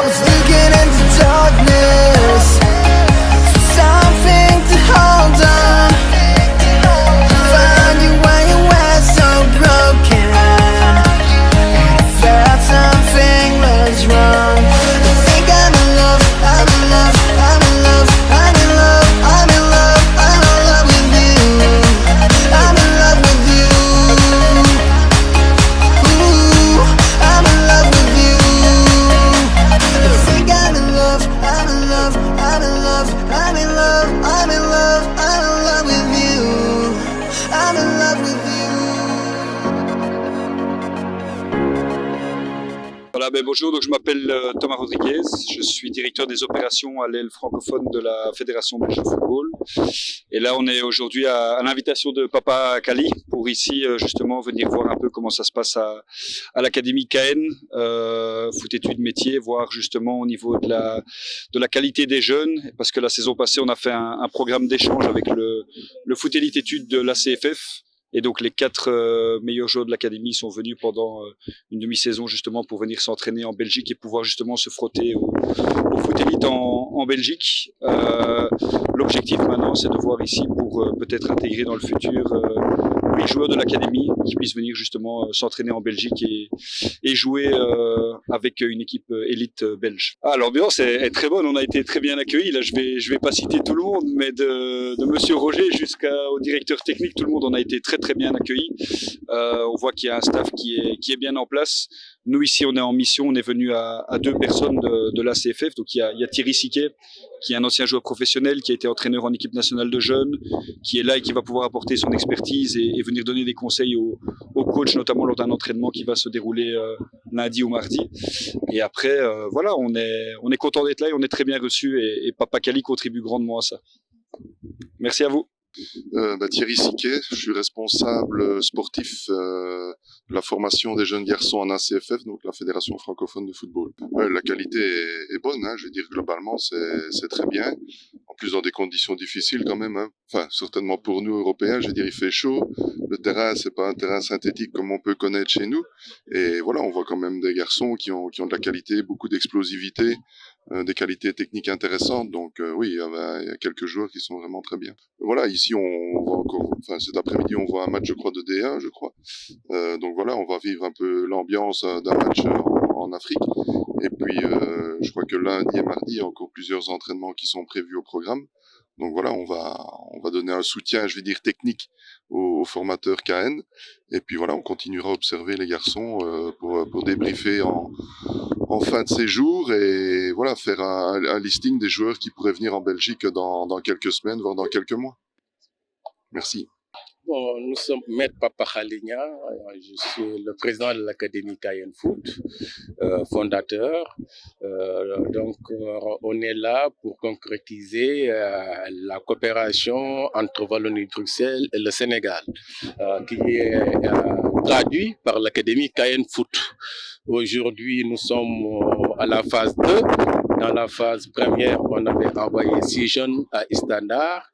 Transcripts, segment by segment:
was looking into darkness for something to hold on. Find you when you were so broken. Felt something was wrong. I think I'm in love, I'm in love, I'm in love, I'm in love, I'm in love, I'm in love with you. I'm in love with you. Ooh, I'm in love with you. I think I'm in love, I'm in love, I'm in love, I'm in love, I'm in love, I'm in love with you. I'm in love with you. Voilà, bonjour, donc je m'appelle Thomas Rodriguez, je suis directeur des opérations à l'aile francophone de la Fédération belge de football. Et là, on est aujourd'hui à l'invitation de Papa Kali pour ici justement venir voir un peu comment ça se passe à l'Académie KN, foot études métiers, voir justement au niveau de la qualité des jeunes, parce que la saison passée, on a fait un programme d'échange avec le foot élite études de l'ACFF. Et donc les 4 meilleurs joueurs de l'académie sont venus pendant une demi-saison justement pour venir s'entraîner en Belgique et pouvoir justement se frotter au foot élite en Belgique. L'objectif maintenant, c'est de voir ici pour peut-être intégrer dans le futur 8 joueurs de l'académie qui puissent venir justement s'entraîner en Belgique et jouer avec une équipe élite belge. Ah, l'ambiance est très bonne, on a été très bien accueillis. Là, je vais pas citer tout le monde, mais de Monsieur Roger jusqu'au directeur technique, tout le monde on a été très bien accueillis. On voit qu'il y a un staff qui est bien en place. Nous ici, on est en mission, on est venu à 2 personnes de l'ACFF. Donc il y a Thierry Siquet, qui est un ancien joueur professionnel, qui a été entraîneur en équipe nationale de jeunes, qui est là et qui va pouvoir apporter son expertise et venir donner des conseils aux coachs, notamment lors d'un entraînement qui va se dérouler lundi ou mardi. Et après, voilà, on est content d'être là et on est très bien reçus et Papa Kali contribue grandement à ça. Merci à vous. Thierry Siquet, je suis responsable sportif de la formation des jeunes garçons en ACFF, donc la Fédération francophone de football. La qualité est bonne, hein, je veux dire globalement c'est très bien. En plus dans des conditions difficiles quand même, hein. Enfin certainement pour nous Européens, je veux dire il fait chaud, le terrain c'est pas un terrain synthétique comme on peut connaître chez nous, et voilà on voit quand même des garçons qui ont de la qualité, beaucoup d'explosivité. Des qualités techniques intéressantes, donc oui, il y a quelques joueurs qui sont vraiment très bien. Voilà, ici on va encore, enfin cet après-midi on voit un match je crois de D1, je crois. Donc voilà, on va vivre un peu l'ambiance d'un match en Afrique. Et puis je crois que lundi et mardi il y a encore plusieurs entraînements qui sont prévus au programme. Donc voilà, on va donner un soutien, je vais dire technique, aux formateurs KN. Et puis voilà, on continuera à observer les garçons pour débriefer en fin de séjour et voilà, faire un listing des joueurs qui pourraient venir en Belgique dans quelques semaines, voire dans quelques mois. Merci. Bon, nous sommes Maître Papa Khaligna, je suis le président de l'Académie KN Foot, fondateur. Donc, on est là pour concrétiser la coopération entre Wallonie-Bruxelles et le Sénégal, qui est traduit par l'Académie KN Foot. Aujourd'hui, nous sommes à la phase 2. Dans la phase première, on avait envoyé 6 jeunes à Istandar.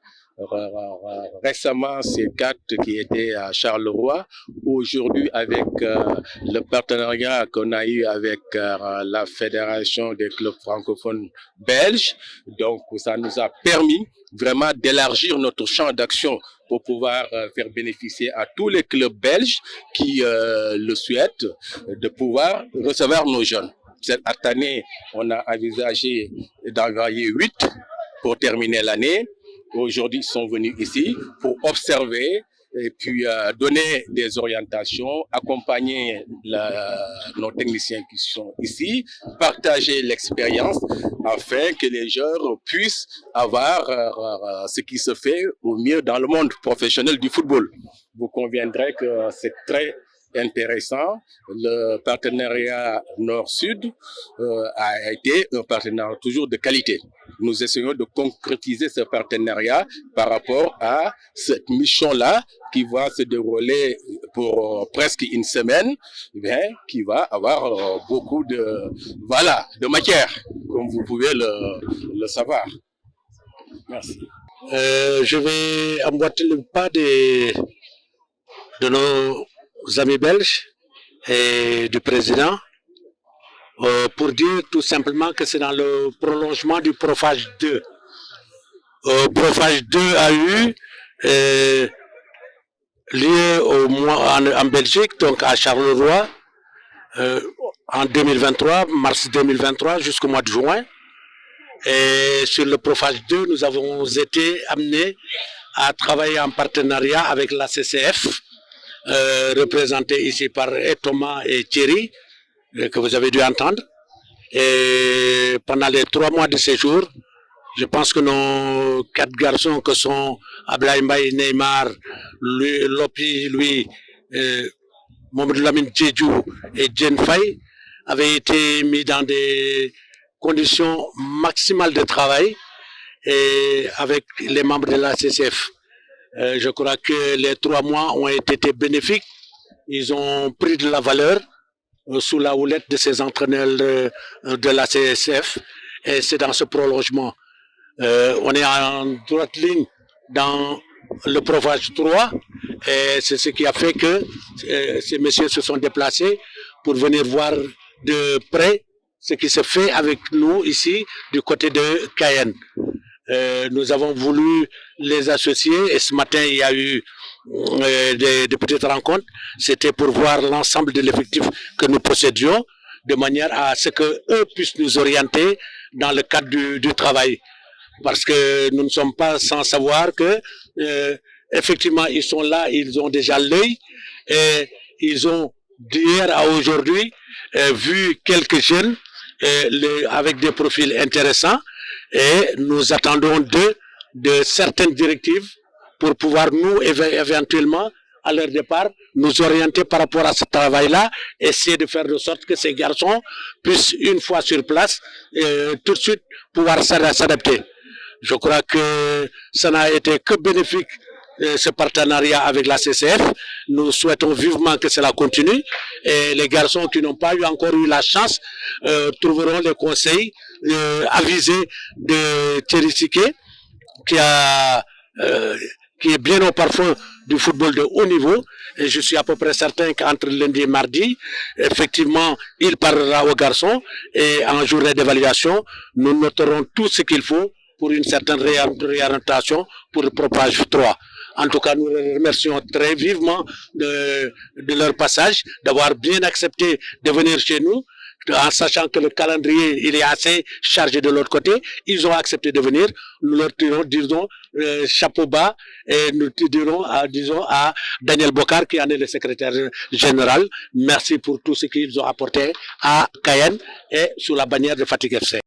Récemment, c'est 4 qui étaient à Charleroi. Aujourd'hui, avec le partenariat qu'on a eu avec la Fédération des clubs francophones belges, donc ça nous a permis vraiment d'élargir notre champ d'action pour pouvoir faire bénéficier à tous les clubs belges qui le souhaitent de pouvoir recevoir nos jeunes. Cette année, on a envisagé d'envoyer 8 pour terminer l'année. Aujourd'hui, ils sont venus ici pour observer et puis donner des orientations, accompagner nos techniciens qui sont ici, partager l'expérience afin que les joueurs puissent avoir ce qui se fait au mieux dans le monde professionnel du football. Vous conviendrez que c'est très intéressant. Le partenariat Nord-Sud a été un partenariat toujours de qualité. Nous essayons de concrétiser ce partenariat par rapport à cette mission-là qui va se dérouler pour presque une semaine, qui va avoir beaucoup de matière, comme vous pouvez le savoir. Merci. Je vais emboîter le pas de nos amis belges et du président. pour dire tout simplement que c'est dans le prolongement du Profage 2. Profage 2 a eu lieu en Belgique, donc à Charleroi, en 2023, mars 2023 jusqu'au mois de juin. Et sur le Profage 2, nous avons été amenés à travailler en partenariat avec la CCF, représentée ici par Thomas et Thierry, que vous avez dû entendre. Et pendant les 3 mois de séjour, je pense que nos 4 garçons que sont Ablaye Mbaye, Neymar, Lopi, Mohamed Lamine Djedjou et Jen Faye avaient été mis dans des conditions maximales de travail et avec les membres de la CCF. Je crois que les 3 mois ont été bénéfiques. Ils ont pris de la valeur sous la houlette de ces entraîneurs de la CCF et c'est dans ce prolongement. On est en droite ligne dans le Profage 3 et c'est ce qui a fait que ces messieurs se sont déplacés pour venir voir de près ce qui se fait avec nous ici du côté de Cayenne. Nous avons voulu les associer et ce matin il y a eu des petites rencontres. C'était pour voir l'ensemble de l'effectif que nous possédions de manière à ce qu'eux puissent nous orienter dans le cadre du travail. Parce que nous ne sommes pas sans savoir que effectivement ils sont là, ils ont déjà l'œil et ils ont d'hier à aujourd'hui vu quelques jeunes avec des profils intéressants et nous attendons de certaines directives pour pouvoir nous éventuellement à leur départ nous orienter par rapport à ce travail-là, essayer de faire de sorte que ces garçons puissent une fois sur place tout de suite pouvoir s'adapter. Je crois que ça n'a été que bénéfique ce partenariat avec la CCF. Nous souhaitons vivement que cela continue et les garçons qui n'ont pas encore eu la chance trouveront les conseils avisés de Thierry Siquet qui est bien au parfum du football de haut niveau et je suis à peu près certain qu'entre lundi et mardi, effectivement, il parlera aux garçons et en journée d'évaluation, nous noterons tout ce qu'il faut pour une certaine réorientation pour le Profage 3. En tout cas, nous les remercions très vivement de leur passage, d'avoir bien accepté de venir chez nous, en sachant que le calendrier il est assez chargé de l'autre côté. Ils ont accepté de venir. Nous leur disons chapeau bas et nous dirons disons à Daniel Bocard qui en est le secrétaire général. Merci pour tout ce qu'ils ont apporté à Cayenne et sous la bannière de Fatick FC.